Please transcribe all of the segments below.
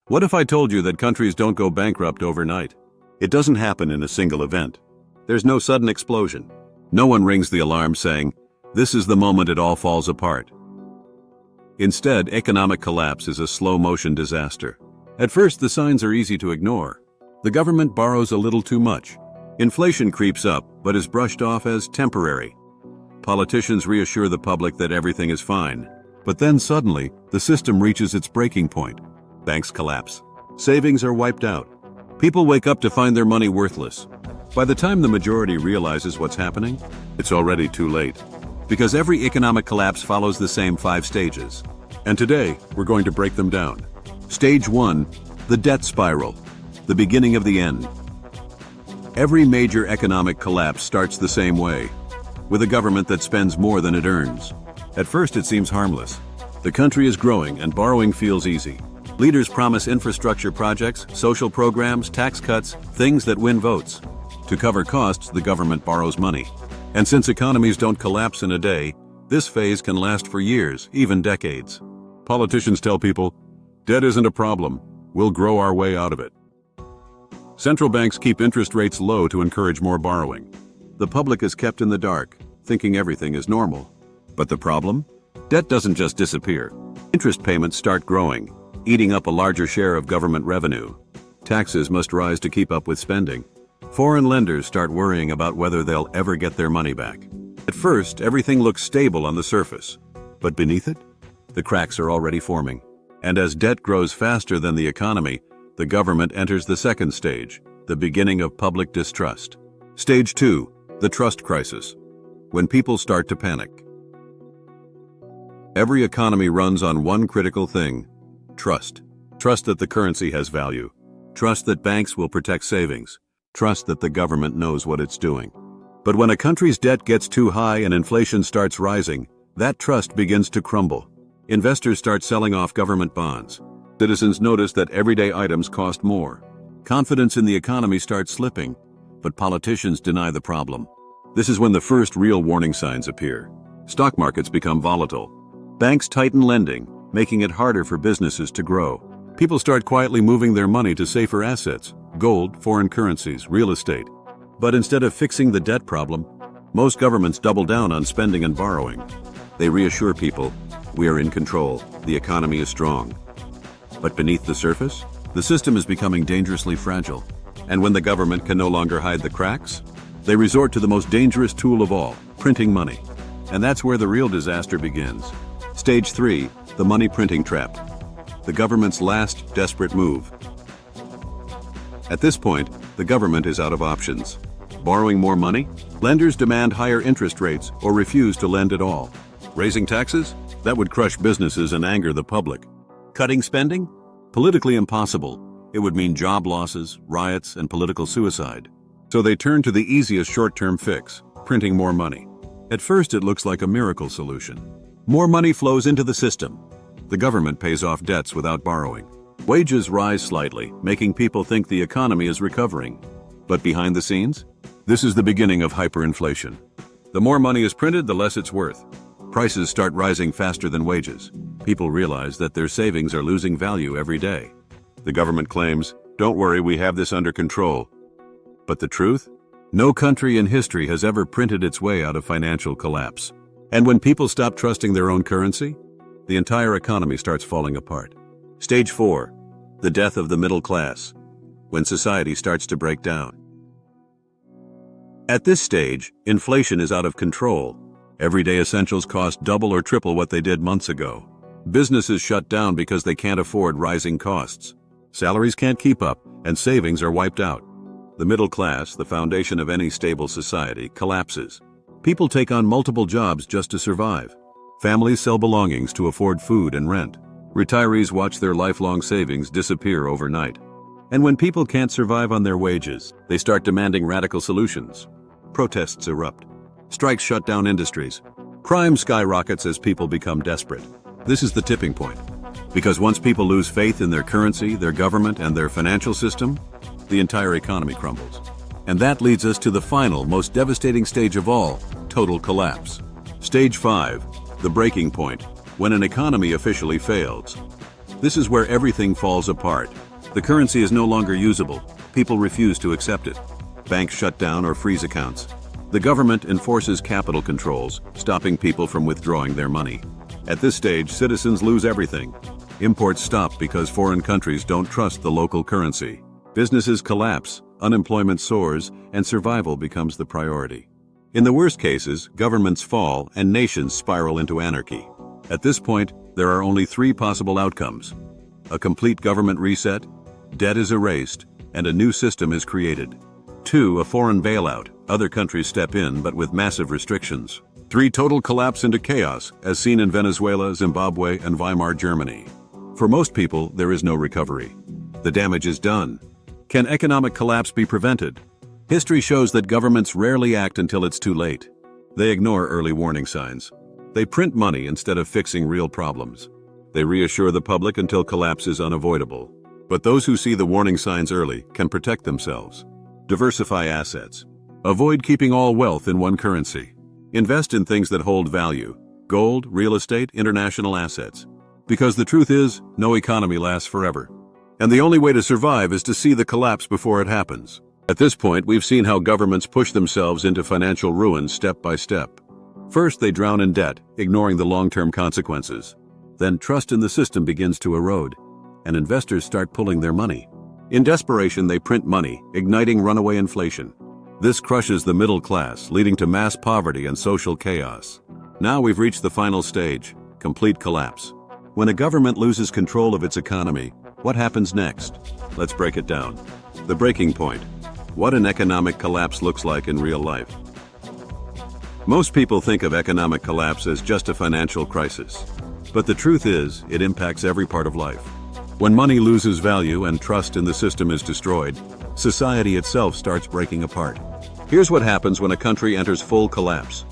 What if I told you that countries don't go bankrupt overnight? It doesn't happen in a single event. There's no sudden explosion. No one rings the alarm saying, "This is the moment it all falls apart." Instead, economic collapse is a slow-motion disaster. At first, the signs are easy to ignore. The government borrows a little too much. Inflation creeps up, but is brushed off as temporary. Politicians reassure the public that everything is fine. But then suddenly, the system reaches its breaking point. Banks collapse. Savings are wiped out. People wake up to find their money worthless. By the time the majority realizes what's happening, it's already too late. Because every economic collapse follows the same 5 stages. And today, we're going to break them down. Stage 1, the debt spiral, the beginning of the end. Every major economic collapse starts the same way, with a government that spends more than it earns. At first, it seems harmless. The country is growing and borrowing feels easy. Leaders promise infrastructure projects, social programs, tax cuts, things that win votes. To cover costs, the government borrows money. And since economies don't collapse in a day, this phase can last for years, even decades. Politicians tell people, debt isn't a problem, we'll grow our way out of it. Central banks keep interest rates low to encourage more borrowing. The public is kept in the dark, thinking everything is normal. But the problem? Debt doesn't just disappear. Interest payments start growing, eating up a larger share of government revenue. Taxes must rise to keep up with spending. Foreign lenders start worrying about whether they'll ever get their money back. At first, everything looks stable on the surface. But beneath it, the cracks are already forming. And as debt grows faster than the economy, the government enters the second stage, the beginning of public distrust. Stage 2, the trust crisis, when people start to panic. Every economy runs on one critical thing: trust. Trust that the currency has value. Trust that banks will protect savings. Trust that the government knows what it's doing. But when a country's debt gets too high and inflation starts rising, that trust begins to crumble. Investors start selling off government bonds. Citizens notice that everyday items cost more. Confidence in the economy starts slipping, but politicians deny the problem. This is when the first real warning signs appear. Stock markets become volatile. Banks tighten lending, making it harder for businesses to grow. People start quietly moving their money to safer assets: gold, foreign currencies, real estate. But instead of fixing the debt problem, most governments double down on spending and borrowing. They reassure people, we are in control, the economy is strong. But beneath the surface, the system is becoming dangerously fragile. And when the government can no longer hide the cracks, they resort to the most dangerous tool of all, printing money. And that's where the real disaster begins. Stage 3, the money printing trap. The government's last desperate move. At this point, the government is out of options. Borrowing more money? Lenders demand higher interest rates or refuse to lend at all. Raising taxes? That would crush businesses and anger the public. Cutting spending? Politically impossible. It would mean job losses, riots, and political suicide. So they turn to the easiest short-term fix, printing more money. At first, it looks like a miracle solution. More money flows into the system. The government pays off debts without borrowing. Wages rise slightly, making people think the economy is recovering. But behind the scenes, this is the beginning of hyperinflation. The more money is printed, the less it's worth. Prices start rising faster than wages. People realize that their savings are losing value every day. The government claims, "Don't worry, we have this under control." But the truth? No country in history has ever printed its way out of financial collapse. And when people stop trusting their own currency, the entire economy starts falling apart. Stage 4, the death of the middle class, when society starts to break down. At this stage, inflation is out of control. Everyday essentials cost double or triple what they did months ago. Businesses shut down because they can't afford rising costs. Salaries can't keep up, and savings are wiped out. The middle class, the foundation of any stable society, collapses. People take on multiple jobs just to survive. Families sell belongings to afford food and rent. Retirees watch their lifelong savings disappear overnight. And when people can't survive on their wages, they start demanding radical solutions. Protests erupt. Strikes shut down industries. Crime skyrockets as people become desperate. This is the tipping point. Because once people lose faith in their currency, their government, and their financial system, the entire economy crumbles. And that leads us to the final, most devastating stage of all, total collapse. Stage 5, the breaking point, when an economy officially fails. This is where everything falls apart. The currency is no longer usable. People refuse to accept it. Banks shut down or freeze accounts. The government enforces capital controls, stopping people from withdrawing their money. At this stage, citizens lose everything. Imports stop because foreign countries don't trust the local currency. Businesses collapse, unemployment soars, and survival becomes the priority. In the worst cases, governments fall and nations spiral into anarchy. At this point, there are only three possible outcomes: a complete government reset, debt is erased, and a new system is created. 2. A foreign bailout. Other countries step in, but with massive restrictions. 3. Total collapse into chaos, as seen in Venezuela, Zimbabwe, and Weimar Germany. For most people, there is no recovery. The damage is done. Can economic collapse be prevented? History shows that governments rarely act until it's too late. They ignore early warning signs. They print money instead of fixing real problems. They reassure the public until collapse is unavoidable. But those who see the warning signs early can protect themselves. Diversify assets. Avoid keeping all wealth in one currency. Invest in things that hold value: gold, real estate, international assets. Because the truth is, no economy lasts forever. And the only way to survive is to see the collapse before it happens. At this point, we've seen how governments push themselves into financial ruin step by step. First, they drown in debt, ignoring the long-term consequences. Then trust in the system begins to erode, and investors start pulling their money. In desperation, they print money, igniting runaway inflation. This crushes the middle class, leading to mass poverty and social chaos. Now we've reached the final stage: complete collapse. When a government loses control of its economy, what happens next? Let's break it down. The breaking point. What an economic collapse looks like in real life. Most people think of economic collapse as just a financial crisis. But the truth is, it impacts every part of life. When money loses value and trust in the system is destroyed, society itself starts breaking apart. Here's what happens when a country enters full collapse.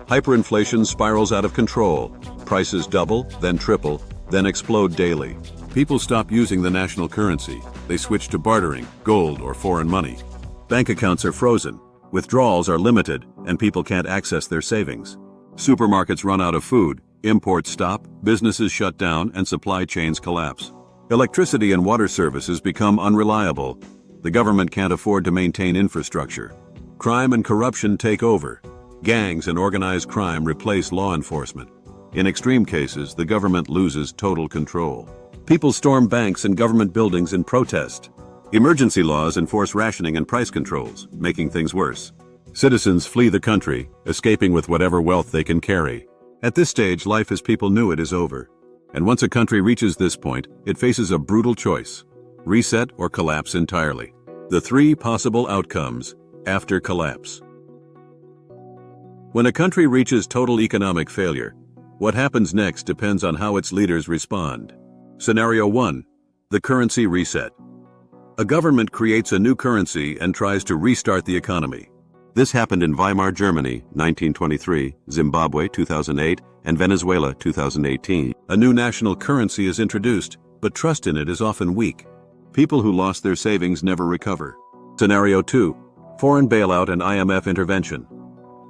Hyperinflation spirals out of control. Prices double, then triple, then explode daily. People stop using the national currency. They switch to bartering, gold, or foreign money. Bank accounts are frozen. Withdrawals are limited, and people can't access their savings. Supermarkets run out of food. Imports stop, businesses shut down, and supply chains collapse. Electricity and water services become unreliable. The government can't afford to maintain infrastructure. Crime and corruption take over. Gangs and organized crime replace law enforcement. In extreme cases, the government loses total control. People storm banks and government buildings in protest. Emergency laws enforce rationing and price controls, making things worse. Citizens flee the country, escaping with whatever wealth they can carry. At this stage, life as people knew it is over. And once a country reaches this point, it faces a brutal choice: reset or collapse entirely. The three possible outcomes after collapse. When a country reaches total economic failure, what happens next depends on how its leaders respond. Scenario 1. The currency reset. A government creates a new currency and tries to restart the economy. This happened in Weimar Germany, 1923, Zimbabwe, 2008, and Venezuela, 2018. A new national currency is introduced, but trust in it is often weak. People who lost their savings never recover. Scenario 2. Foreign bailout and IMF intervention.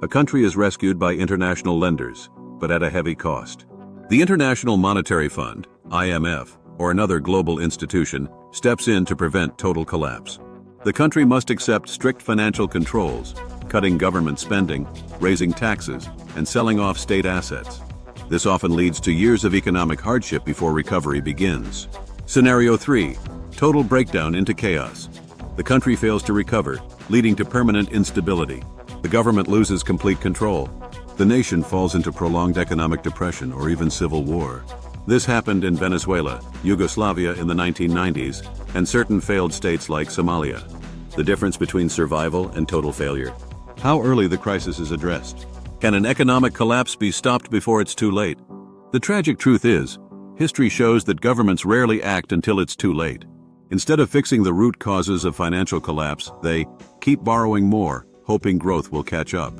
A country is rescued by international lenders, but at a heavy cost. The International Monetary Fund, IMF, or another global institution, steps in to prevent total collapse. The country must accept strict financial controls, cutting government spending, raising taxes, and selling off state assets. This often leads to years of economic hardship before recovery begins. Scenario 3. Total breakdown into chaos. The country fails to recover, leading to permanent instability. The government loses complete control. The nation falls into prolonged economic depression or even civil war. This happened in Venezuela, Yugoslavia in the 1990s, and certain failed states like Somalia. The difference between survival and total failure. How early the crisis is addressed. Can an economic collapse be stopped before it's too late? The tragic truth is, history shows that governments rarely act until it's too late. Instead of fixing the root causes of financial collapse, they keep borrowing more, hoping growth will catch up.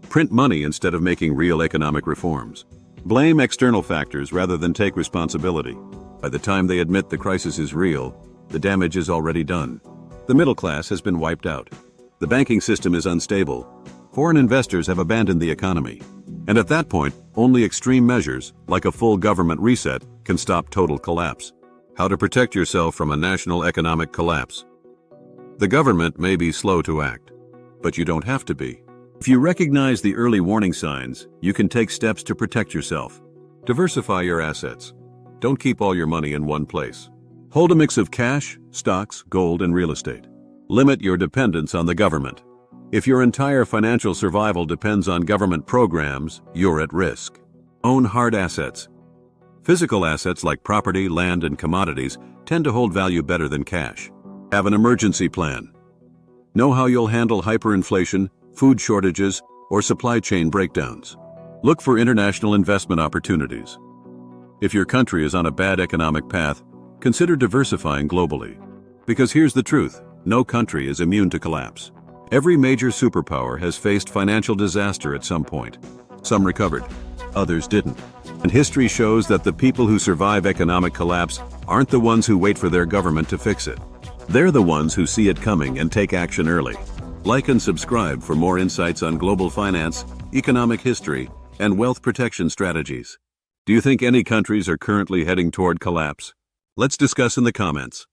Print money instead of making real economic reforms. Blame external factors rather than take responsibility. By the time they admit the crisis is real, the damage is already done. The middle class has been wiped out. The banking system is unstable. Foreign investors have abandoned the economy. And at that point, only extreme measures, like a full government reset, can stop total collapse. How to protect yourself from a national economic collapse. The government may be slow to act, but you don't have to be. If you recognize the early warning signs, you can take steps to protect yourself. Diversify your assets. Don't keep all your money in one place. Hold a mix of cash, stocks, gold, and real estate. Limit your dependence on the government. If your entire financial survival depends on government programs, you're at risk. Own hard assets. Physical assets like property, land, and commodities tend to hold value better than cash. Have an emergency plan. Know how you'll handle hyperinflation, food shortages, or supply chain breakdowns. Look for international investment opportunities. If your country is on a bad economic path, consider diversifying globally. Because here's the truth, no country is immune to collapse. Every major superpower has faced financial disaster at some point. Some recovered, others didn't. And history shows that the people who survive economic collapse aren't the ones who wait for their government to fix it. They're the ones who see it coming and take action early. Like and subscribe for more insights on global finance, economic history, and wealth protection strategies. Do you think any countries are currently heading toward collapse? Let's discuss in the comments.